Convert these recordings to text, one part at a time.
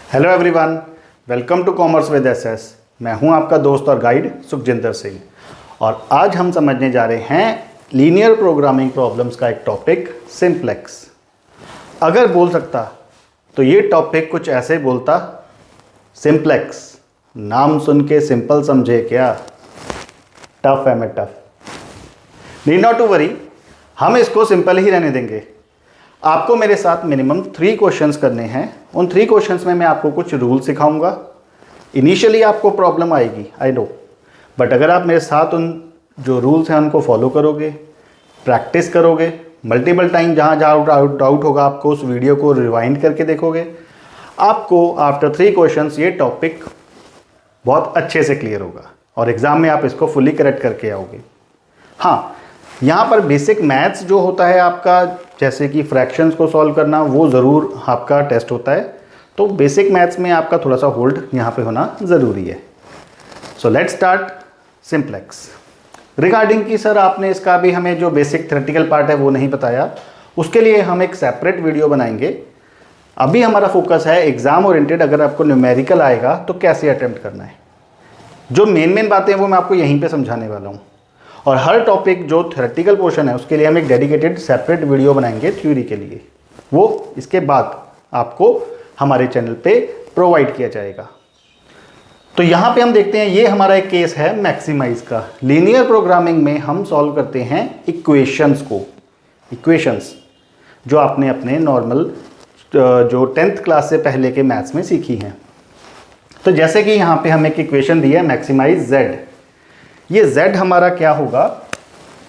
Hello everyone, welcome to commerce with SS. मैं हूं आपका दोस्त और गाइड सुखजिंदर सिंह और आज हम समझने जा रहे हैं लीनियर प्रोग्रामिंग प्रॉब्लम्स का एक टॉपिक सिंप्लेक्स। अगर बोल सकता तो ये टॉपिक कुछ ऐसे बोलता, सिंप्लेक्स नाम सुन के सिंपल समझे क्या, टफ है मैं tough. Need not to worry, हम इसको सिंपल ही रहने देंगे। आपको मेरे साथ मिनिमम 3 क्वेश्चंस करने हैं। उन 3 क्वेश्चंस में मैं आपको कुछ रूल सिखाऊंगा। इनिशियली आपको प्रॉब्लम आएगी, आई नो, बट अगर आप मेरे साथ उन जो रूल्स हैं उनको फॉलो करोगे, प्रैक्टिस करोगे, मल्टीपल टाइम जहाँ जहाँ डाउट होगा आपको उस वीडियो को रिवाइंड करके देखोगे, आपको आफ्टर 3 क्वेश्चंस ये टॉपिक बहुत अच्छे से क्लियर होगा और एग्ज़ाम में आप इसको फुली करेक्ट करके आओगे। हाँ, यहाँ पर बेसिक मैथ्स जो होता है आपका, जैसे कि फ्रैक्शंस को सॉल्व करना, वो ज़रूर आपका टेस्ट होता है। तो बेसिक मैथ्स में आपका थोड़ा सा होल्ड यहाँ पे होना ज़रूरी है। So let's start simplex. Regarding कि सर आपने इसका भी हमें जो बेसिक थ्योरेटिकल पार्ट है वो नहीं बताया, उसके लिए हम एक सेपरेट वीडियो बनाएंगे। अभी हमारा फोकस है एग्ज़ाम ओरिएंटेड, अगर आपको न्यूमेरिकल आएगा तो कैसे अटैम्प्ट करना है। जो मेन बातें हैं वो मैं आपको यहीं पर समझाने वाला हूँ और हर टॉपिक जो थ्योरेटिकल पोर्शन है उसके लिए हम एक डेडिकेटेड सेपरेट वीडियो बनाएंगे थ्योरी के लिए। वो इसके बाद आपको हमारे चैनल पे प्रोवाइड किया जाएगा। तो यहाँ पे हम देखते हैं, ये हमारा एक केस है मैक्सिमाइज का। लीनियर प्रोग्रामिंग में हम सॉल्व करते हैं इक्वेशंस को, इक्वेशंस जो आपने अपने नॉर्मल जो 10th क्लास से पहले के मैथ्स में सीखी हैं। तो जैसे कि यहाँ पे हम एक इक्वेशन दी है मैक्सिमाइज z। ये z हमारा क्या होगा,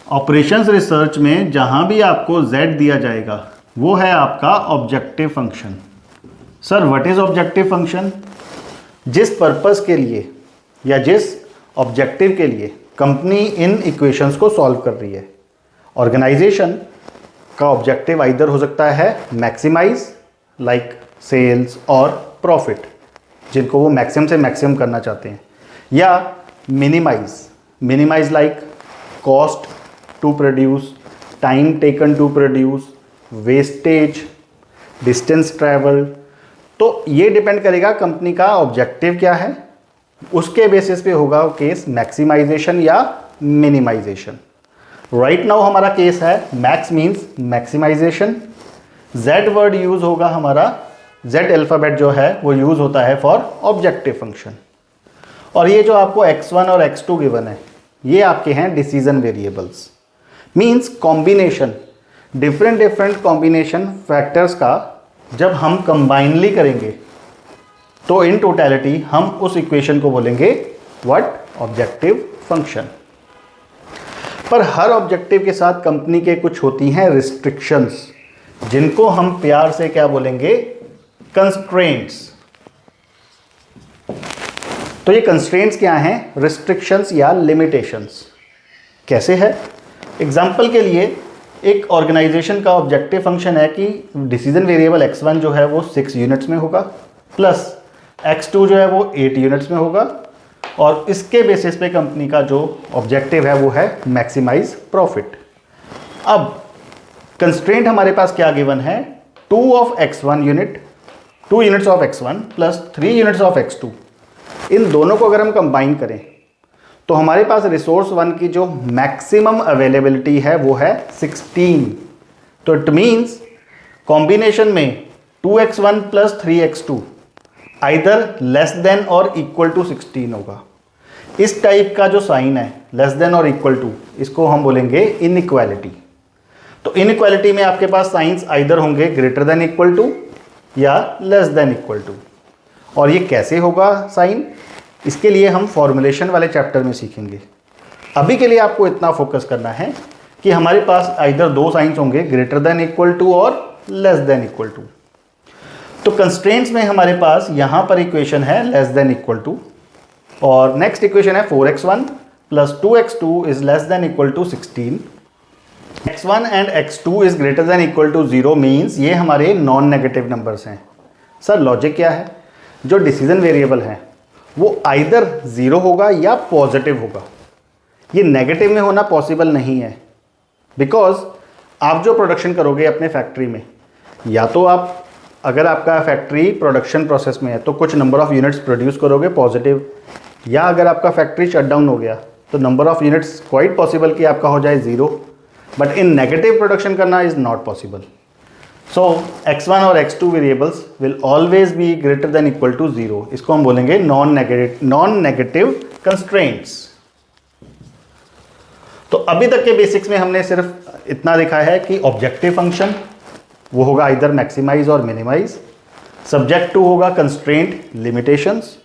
ऑपरेशंस रिसर्च में जहां भी आपको z दिया जाएगा वो है आपका objective function. Sir what is objective function? जिस पर्पस के लिए या जिस ऑब्जेक्टिव के लिए कंपनी इन इक्वेशंस को सॉल्व कर रही है। ऑर्गेनाइजेशन का ऑब्जेक्टिव आइदर हो सकता है मैक्सिमाइज लाइक सेल्स और प्रॉफिट, जिनको वो मैक्सिमम से मैक्सिमम करना चाहते हैं, या minimise like cost to produce, time taken to produce, wastage, distance travel. तो ये डिपेंड करेगा कंपनी का ऑब्जेक्टिव क्या है, उसके बेसिस पे होगा केस मैक्सिमाइजेशन या मिनिमाइजेशन। राइट नाउ हमारा केस है max means maximisation. Z word use होगा हमारा, जेड अल्फाबेट जो है वो यूज होता है फॉर ऑब्जेक्टिव फंक्शन। और ये जो आपको x1 और x2 गिवन है ये आपके हैं decision variables. Means combination, different combination factors का जब हम कंबाइनली करेंगे तो इन टोटलिटी हम उस इक्वेशन को बोलेंगे व्हाट, ऑब्जेक्टिव फंक्शन। पर हर ऑब्जेक्टिव के साथ कंपनी के कुछ होती हैं रिस्ट्रिक्शंस, जिनको हम प्यार से क्या बोलेंगे, कंस्ट्रेंट्स। तो ये कंस्ट्रेंट्स क्या हैं, रिस्ट्रिक्शंस या लिमिटेशंस। कैसे है? एग्जाम्पल के लिए एक ऑर्गेनाइजेशन का ऑब्जेक्टिव फंक्शन है कि डिसीजन वेरिएबल x1 जो है वो 6 यूनिट्स में होगा, प्लस x2 जो है वो 8 यूनिट्स में होगा, और इसके बेसिस पे कंपनी का जो ऑब्जेक्टिव है वो है मैक्सिमाइज प्रॉफिट। अब कंस्ट्रेंट हमारे पास क्या गिवन है, 2 of x1 unit, 2 units of x1 plus 3 units of x2। इन दोनों को अगर हम कंबाइन करें तो हमारे पास रिसोर्स 1 की जो मैक्सिमम अवेलेबिलिटी है वो है 16। तो इट मींस कॉम्बिनेशन में 2x1 plus 3x2 either less than और इक्वल टू 16 होगा। इस टाइप का जो साइन है लेस देन और इक्वल टू, इसको हम बोलेंगे इनइक्वालिटी। तो इनइक्वालिटी में आपके पास साइंस आइदर होंगे ग्रेटर देन इक्वल टू या लेस देन इक्वल टू। और ये कैसे होगा साइन, इसके लिए हम फॉर्मूलेशन वाले चैप्टर में सीखेंगे। अभी के लिए आपको इतना फोकस करना है कि हमारे पास आइदर 2 साइंस होंगे, ग्रेटर देन इक्वल टू और लेस देन इक्वल टू। तो कंस्ट्रेंट्स में हमारे पास यहाँ पर इक्वेशन है लेस देन इक्वल टू, और नेक्स्ट इक्वेशन है 4x1 plus 2x2 is less than equal to 16। x1 and x2 is greater than equal to 0 means ये हमारे नॉन नेगेटिव नंबर्स हैं। सर लॉजिक क्या है, जो डिसीजन वेरिएबल है वो आइदर 0 होगा या पॉजिटिव होगा। ये नेगेटिव में होना पॉसिबल नहीं है, बिकॉज आप जो प्रोडक्शन करोगे अपने फैक्ट्री में, या तो आप अगर आपका फैक्ट्री प्रोडक्शन प्रोसेस में है तो कुछ नंबर ऑफ यूनिट्स प्रोड्यूस करोगे पॉजिटिव, या अगर आपका फैक्ट्री शटडाउन हो गया तो number of units quite possible कि आपका हो जाए 0, बट इन नेगेटिव प्रोडक्शन करना is not possible. So x1 और x2 variables will always be greater than equal to 0. इसको हम बोलेंगे नॉन नेगेटिव कंस्ट्रेंट्स. तो अभी तक के बेसिक्स में हमने सिर्फ इतना देखा है कि ऑब्जेक्टिव फंक्शन वो होगा इधर मैक्सिमाइज और मिनिमाइज, सब्जेक्ट टू होगा कंस्ट्रेंट लिमिटेशंस,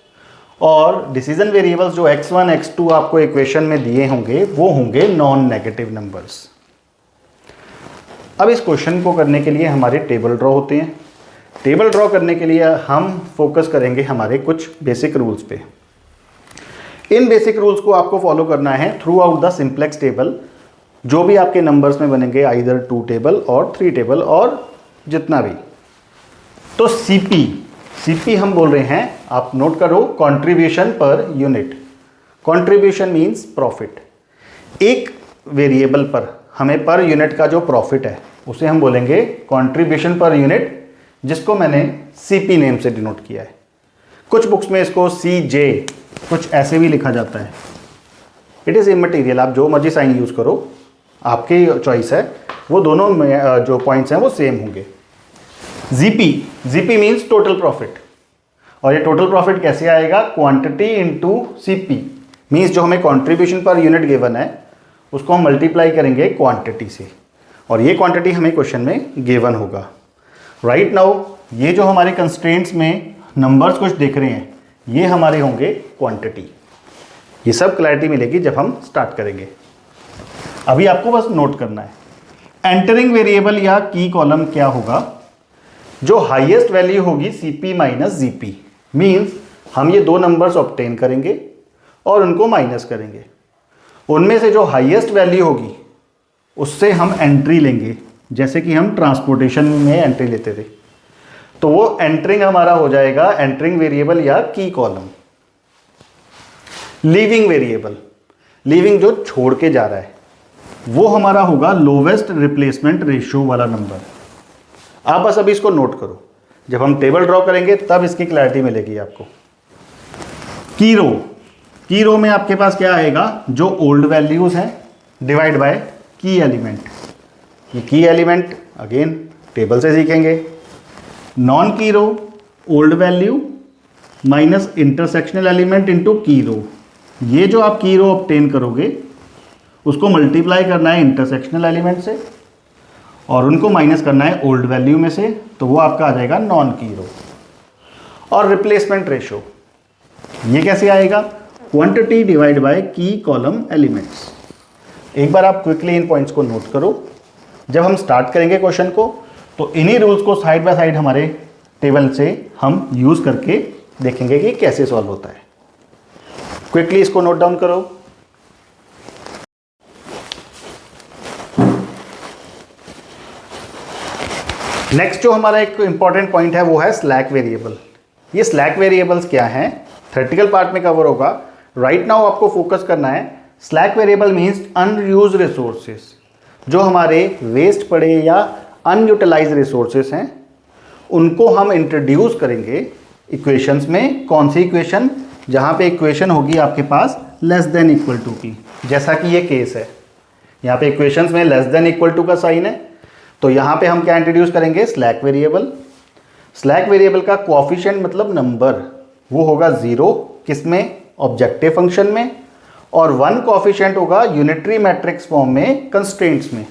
और डिसीजन वेरिएबल्स जो x1 x2 आपको इक्वेशन में दिए होंगे वो होंगे नॉन नेगेटिव नंबर्स. अब इस क्वेश्चन को करने के लिए हमारे टेबल ड्रॉ होते हैं. टेबल ड्रॉ करने के लिए हम फोकस करेंगे हमारे कुछ बेसिक रूल्स पे. इन बेसिक रूल्स को आपको फॉलो करना है through out the simplex table. जो भी आपके नंबर्स में बनेंगे आइदर 2 टेबल और 3 टेबल और जितना भी. तो सीपी हम बोल रहे हैं, आप नोट करो, contribution per unit. Contribution means profit. एक वेरिएबल पर हमें पर यूनिट का जो प्रॉफिट है उसे हम बोलेंगे कंट्रीब्यूशन पर यूनिट, जिसको मैंने सीपी नेम से डिनोट किया है. कुछ बुक्स में इसको सीजे कुछ ऐसे भी लिखा जाता है. इट इज़ इमटेरियल, आप जो मर्जी साइन यूज़ करो, आपकी चॉइस है. वो दोनों जो पॉइंट्स हैं वो सेम होंगे. GP means total profit. और ये टोटल प्रॉफिट कैसे आएगा? Quantity into CP. मीन्स जो हमें कंट्रीब्यूशन पर यूनिट गिवन है उसको हम मल्टीप्लाई करेंगे क्वांटिटी से, और ये क्वांटिटी हमें क्वेश्चन में गिवन होगा. राइट नाउ ये जो हमारे कंस्ट्रेंट्स में नंबर्स कुछ देख रहे हैं ये हमारे होंगे क्वांटिटी. ये सब क्लैरिटी मिलेगी जब हम स्टार्ट करेंगे. अभी आपको बस नोट करना है एंटरिंग वेरिएबल या की कॉलम क्या होगा. जो हाईएस्ट वैल्यू होगी सीपी माइनस जीपी. मीन्स हम ये दो नंबर्स ऑब्टेन करेंगे और उनको माइनस करेंगे. उनमें से जो हाईएस्ट वैल्यू होगी उससे हम एंट्री लेंगे, जैसे कि हम ट्रांसपोर्टेशन में एंट्री लेते थे. तो वो एंटरिंग हमारा हो जाएगा एंटरिंग वेरिएबल या की कॉलम. लीविंग वेरिएबल, लीविंग जो छोड़ के जा रहा है, वो हमारा होगा लोवेस्ट रिप्लेसमेंट रेशियो वाला नंबर. आप बस अभी इसको नोट करो, जब हम टेबल ड्रॉ करेंगे तब इसकी क्लैरिटी मिलेगी आपको. की रो में आपके पास क्या आएगा? जो ओल्ड वैल्यूज हैं डिवाइड बाय की एलिमेंट. ये की एलिमेंट अगेन टेबल से सीखेंगे. Non key row old value minus intersectional element into key row. ये जो आप की रो ऑब्टेन करोगे उसको मल्टीप्लाई करना है इंटरसेक्शनल एलिमेंट से और उनको माइनस करना है ओल्ड वैल्यू में से, तो वो आपका आ जाएगा नॉन की रो. और रिप्लेसमेंट रेशो ये कैसे आएगा? क्वांटिटी डिवाइड बाय की कॉलम एलिमेंट्स. एक बार आप क्विकली इन पॉइंट्स को नोट करो. जब हम स्टार्ट करेंगे क्वेश्चन को तो इन्हीं रूल्स को साइड बाय साइड हमारे टेबल से हम यूज करके देखेंगे कि कैसे सॉल्व होता है. क्विकली इसको नोट डाउन करो. नेक्स्ट जो हमारा एक इंपॉर्टेंट पॉइंट है वो है स्लैक वेरिएबल. ये स्लैक वेरिएबल्स क्या हैं? थ्योरेटिकल पार्ट में कवर होगा. राइट नाउ आपको फोकस करना है. Slack variable means unused resources. जो हमारे वेस्ट पड़े या अनयूटिलाइज रिसोर्सेज हैं उनको हम इंट्रोड्यूस करेंगे इक्वेशंस में. कौन सी इक्वेशन? जहाँ पे इक्वेशन होगी आपके पास लेस देन इक्वल टू की, जैसा कि ये केस है. यहाँ पे इक्वेशंस में लेस देन इक्वल टू का साइन है, तो यहाँ पे हम क्या इंट्रोड्यूस करेंगे? Slack variable. स्लैक वेरिएबल का कोएफिशिएंट मतलब नंबर वो होगा 0 किसमें? ऑब्जेक्टिव फंक्शन में, और 1 कोएफिशिएंट होगा यूनिटरी मैट्रिक्स फॉर्म में कंस्ट्रेंट्स में.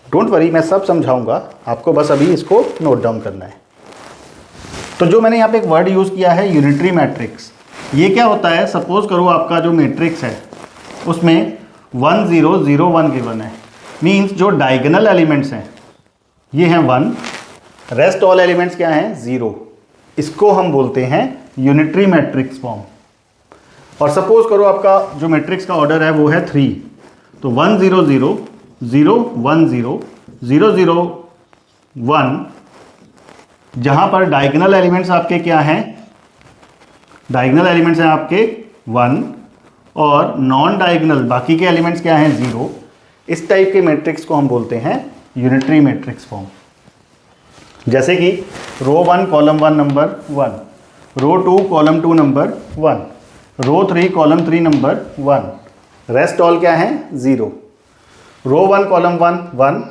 डोंट वरी, मैं सब समझाऊंगा, आपको बस अभी इसको नोट डाउन करना है. तो जो मैंने यहाँ पे एक वर्ड यूज़ किया है यूनिटरी मैट्रिक्स, ये क्या होता है? सपोज करो आपका जो मैट्रिक्स है उसमें 1 0 0 1 गिवन है. मीन्स जो डायगोनल एलिमेंट्स हैं ये हैं 1, रेस्ट ऑल एलिमेंट्स क्या हैं? 0. इसको हम बोलते हैं यूनिटरी मैट्रिक्स फॉर्म. और सपोज करो आपका जो मैट्रिक्स का ऑर्डर है वो है 3, तो 1 0 0 0 1 0 0 0 1. जहाँ पर डायगोनल एलिमेंट्स आपके क्या हैं? डायगोनल एलिमेंट्स हैं आपके 1 और नॉन डायगोनल बाकी के एलिमेंट्स क्या हैं? 0. इस टाइप के मैट्रिक्स को हम बोलते हैं यूनिटरी मैट्रिक्स फॉर्म. जैसे कि रो 1 कॉलम 1 नंबर 1, रो 2 कॉलम 2 नंबर 1, रो 3 कॉलम 3 नंबर 1, रेस्ट ऑल क्या है 0। रो 1 कॉलम 1 1,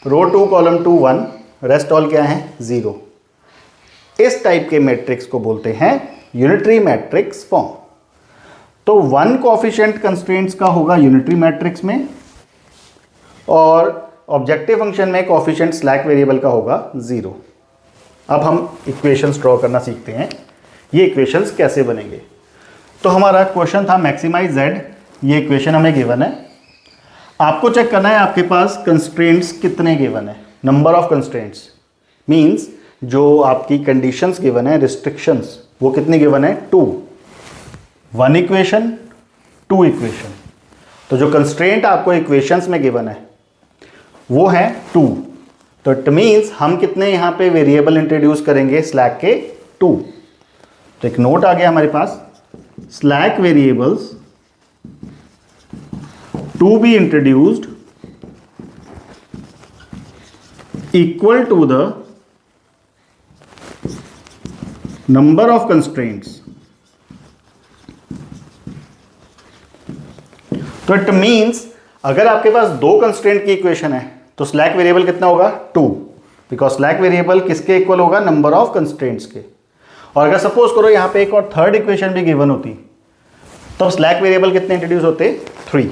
रो 2 कॉलम 2 1, रेस्ट ऑल क्या है 0। इस टाइप के मैट्रिक्स को बोलते हैं यूनिटरी मैट्रिक्स फॉर्म। तो 1 कोएफिशिएंट कंस्ट्रेंट्स का होगा यूनिटरी मैट्रिक्स में, और ऑब्जेक्टिव फंक्शन में कोएफिशिएंट स्लैक वेरिएबल का होगा 0। अब हम इक्वेशंस ड्रॉ करना सीखते हैं, ये इक्वेशंस कैसे बनेंगे। तो हमारा क्वेश्चन था मैक्सिमाइज z, ये इक्वेशन हमें गिवन है। आपको चेक करना है आपके पास कंस्ट्रेंट्स कितने गिवन है। नंबर ऑफ कंस्ट्रेंट्स मींस जो आपकी कंडीशंस गिवन है, रिस्ट्रिक्शंस, वो कितनी गिवन है 2। 1 इक्वेशन 2 इक्वेशन। तो जो कंस्ट्रेंट आपको इक्वेशंस में गिवन है वो है 2। तो इट मीन्स हम कितने यहाँ पे वेरिएबल इंट्रोड्यूस करेंगे स्लैक के 2। तो एक नोट आ गया हमारे पास, slack variables to be introduced equal to the number of constraints. तो इट मीन्स अगर आपके पास 2 कंस्ट्रेंट की इक्वेशन है तो स्लैक वेरिएबल कितना होगा 2, बिकॉज स्लैक वेरिएबल किसके इक्वल होगा नंबर ऑफ कंस्ट्रेंट्स के। और अगर सपोज करो यहाँ पे एक और थर्ड इक्वेशन भी गिवन होती तो स्लैक वेरिएबल कितने इंट्रोड्यूस होते 3।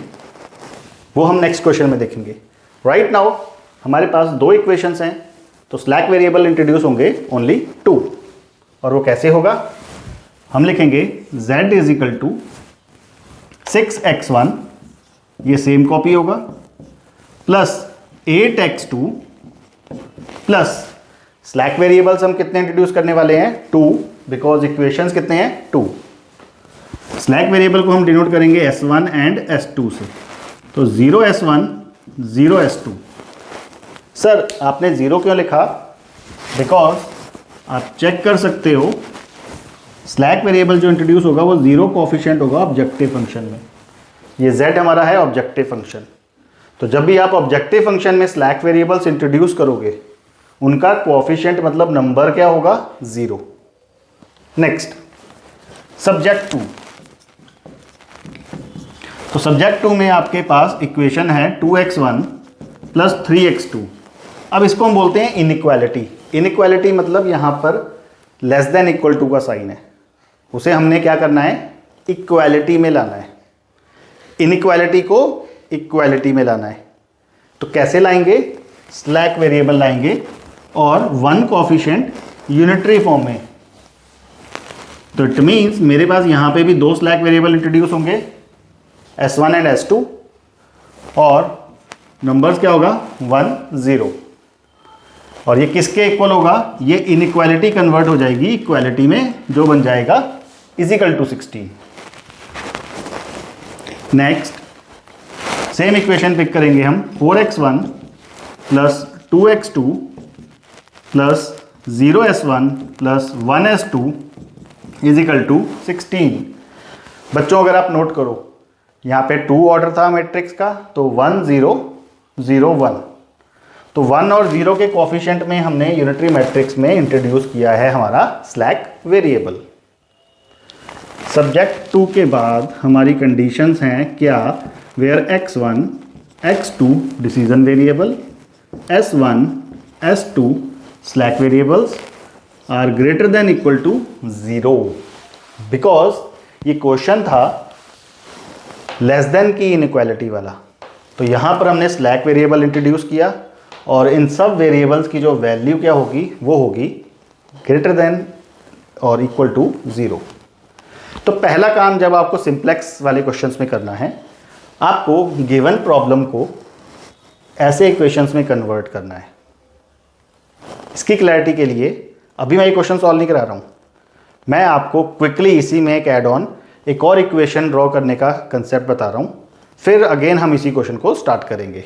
वो हम नेक्स्ट क्वेश्चन में देखेंगे। राइट नाउ हमारे पास 2 इक्वेशंस हैं तो स्लैक वेरिएबल इंट्रोड्यूस होंगे ओनली 2। और वो कैसे होगा, हम लिखेंगे z is equal to 6x1, ये सेम कॉपी होगा, plus 8x2 plus slack variables हम कितने इंट्रोड्यूस करने वाले हैं 2, बिकॉज इक्वेशंस कितने हैं 2। स्लैक वेरिएबल को हम डिनोट करेंगे s1 एंड s2 से। तो 0s1 0s2। सर आपने 0 क्यों लिखा, बिकॉज आप चेक कर सकते हो स्लैक वेरिएबल जो इंट्रोड्यूस होगा वो 0 कोएफिशिएंट होगा ऑब्जेक्टिव फंक्शन में। ये z हमारा है ऑब्जेक्टिव फंक्शन। तो जब भी आप ऑब्जेक्टिव फंक्शन में स्लैक वेरिएबल्स इंट्रोड्यूस करोगे उनका कोएफिशिएंट मतलब नंबर क्या होगा 0। Next subject 2। तो सब्जेक्ट 2 में आपके पास इक्वेशन है 2x1 प्लस 3x2। अब इसको हम बोलते हैं इनइक्वालिटी। इनइक्वालिटी मतलब यहाँ पर लेस देन इक्वल टू का साइन है, उसे हमने क्या करना है इक्वालिटी में लाना है। इनइक्वालिटी को इक्वालिटी में लाना है। तो कैसे लाएंगे, स्लैक वेरिएबल लाएंगे और 1 कोएफिशिएंट यूनिटरी फॉर्म में। तो इट मीन्स मेरे पास यहाँ पे भी 2 स्लैक वेरिएबल इंट्रोड्यूस होंगे s1 एंड s2, और नंबर्स क्या होगा 1 0। और ये किसके इक्वल होगा, ये इनइक्वालिटी कन्वर्ट हो जाएगी इक्वालिटी में, जो बन जाएगा is equal to 16। Next same equation pick करेंगे हम 4x1 plus 2x2 plus 0s1 plus 1s2 is equal to 16। बच्चों अगर आप नोट करो यहाँ पे 2 ऑर्डर था मैट्रिक्स का, तो 1 0 0 1। तो 1 और 0 के कोएफिशिएंट में हमने यूनिटरी मैट्रिक्स में इंट्रोड्यूस किया है हमारा स्लैक वेरिएबल। सब्जेक्ट 2 के बाद हमारी कंडीशंस हैं क्या, where x1 x2 decision variable, s1 s2 slack variables are greater than equal to 0। Because ये क्वेश्चन था लेस देन की इनइक्वालिटी वाला, तो यहाँ पर हमने स्लैक वेरिएबल इंट्रोड्यूस किया और इन सब वेरिएबल्स की जो वैल्यू क्या होगी वो होगी ग्रेटर देन और इक्वल टू 0। तो पहला काम जब आपको सिंप्लेक्स वाले क्वेश्चंस में करना है, आपको गिवन प्रॉब्लम को ऐसे इक्वेशंस में कन्वर्ट करना है। इसकी क्लैरिटी के लिए अभी मैं ये क्वेश्चन सॉल्व नहीं करा रहा हूँ, मैं आपको क्विकली इसी में एक ऐड ऑन एक और इक्वेशन ड्रॉ करने का कंसेप्ट बता रहा हूँ, फिर अगेन हम इसी क्वेश्चन को स्टार्ट करेंगे।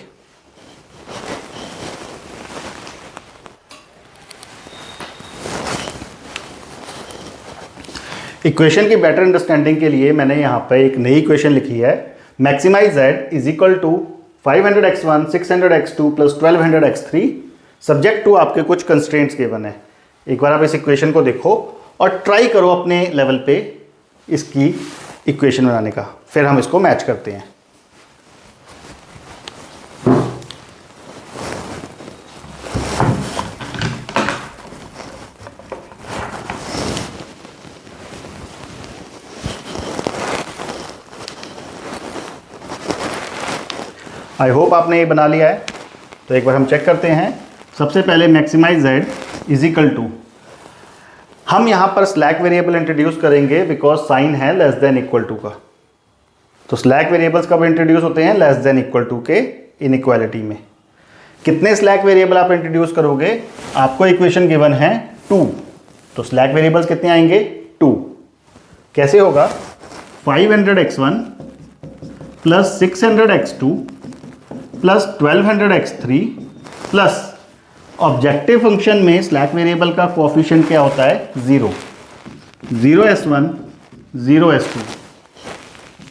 इक्वेशन की बेटर अंडरस्टैंडिंग के लिए मैंने यहाँ पे एक नई इक्वेशन लिखी है, maximise z is equal to 500x1 600x2 plus 1200x3 subject to आपके कुछ कंस्ट्रेंट्स गिवन है। एक बार आप इस इक्वेशन को देखो और ट्राई करो अपने लेवल पे इसकी इक्वेशन बनाने का, फिर हम इसको मैच करते हैं। आई होप आपने ये बना लिया है। तो एक बार हम चेक करते हैं। सबसे पहले maximise z is equal to, हम यहाँ पर स्लैक वेरिएबल इंट्रोड्यूस करेंगे बिकॉज साइन है लेस देन इक्वल टू का। तो स्लैक वेरिएबल्स कब इंट्रोड्यूस होते हैं? लेस देन इक्वल टू के इनइक्वालिटी में। कितने स्लैक वेरिएबल आप इंट्रोड्यूस करोगे? आपको इक्वेशन गिवन है 2, तो स्लैक वेरिएबल्स कितने आएंगे? 2। कैसे होगा? 500x1 plus 600x2 plus 1200x3 plus objective function में स्लैक वेरिएबल का कोएफिशिएंट क्या होता है? 0। 0s1 0s2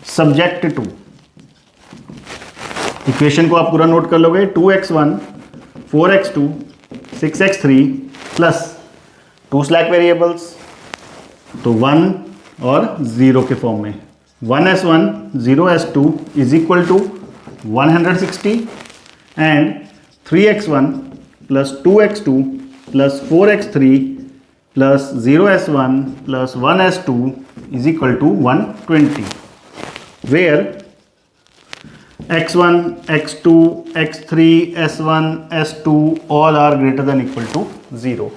subject to. Equation को आप पूरा नोट कर लोगे। 2x1 4x2 6x3 plus 2 slack variables, तो 1 और 0 के फॉर्म में 1s1 0s2 is equal to 160 and 3x1 plus 2x2 plus 4x3 plus 0s1 plus 1s2 is equal to 120, where x1 x2 x3 s1 s2 all are greater than equal to 0।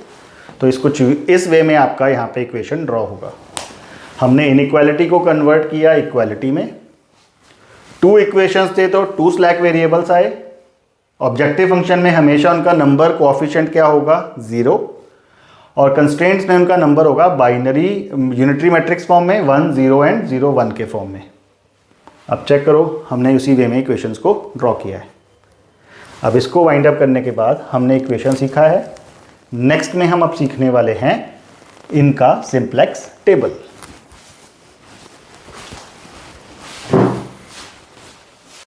तो इसको इस वे में आपका यहाँ पे equation draw होगा। हमने inequality को कन्वर्ट किया इक्वालिटी में। 2 इक्वेशंस थे तो 2 स्लैक वेरिएबल्स आए। ऑब्जेक्टिव फंक्शन में हमेशा उनका नंबर कोएफिशिएंट क्या होगा? 0, और कंस्ट्रेंट्स में उनका नंबर होगा बाइनरी यूनिटरी मैट्रिक्स फॉर्म में 1 0 एंड 0 1 के फॉर्म में। अब चेक करो, हमने उसी वे में इक्वेशंस को ड्रॉ किया है। अब इसको वाइंड अप करने के बाद हमने इक्वेशन सीखा है। नेक्स्ट में हम अब सीखने वाले हैं इनका सिंप्लेक्स टेबल।